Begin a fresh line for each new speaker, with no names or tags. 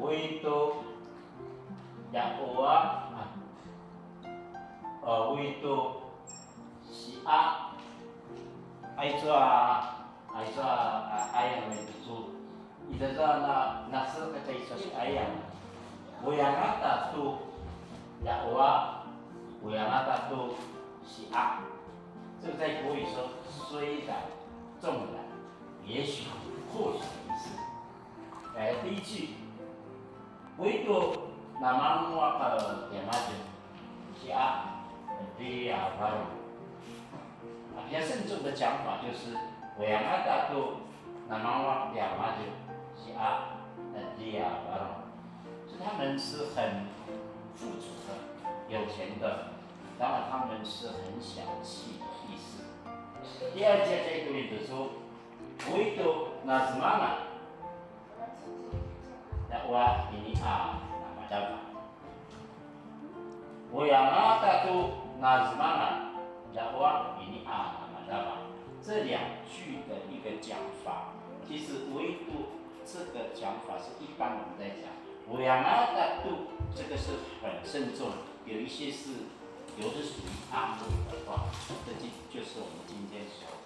Itu dakwa itu si A ayam itu itu nasr kata itu si ayam Uyangata tu dakwa Uyangata tu si A这个在国语说虽然纵然也许或许的意思第一句Itu nama wakal yang maju si A dia baru比较慎重的讲法就是我yang ada tu nama wakal yang maju si A dia baru 就他们是很富足的有钱的当然他们是很小气的意思第二节这个例子说Itu nasmana dakwah ini nama dakwah. Uyangata tu nazmana dakwah ini nama dakwah. 这两句的一个讲法，其实唯独这个讲法是一般我们在讲。Uyangata tu 这个是很慎重，有一些是有的属于安慰的话，这就是我们今天所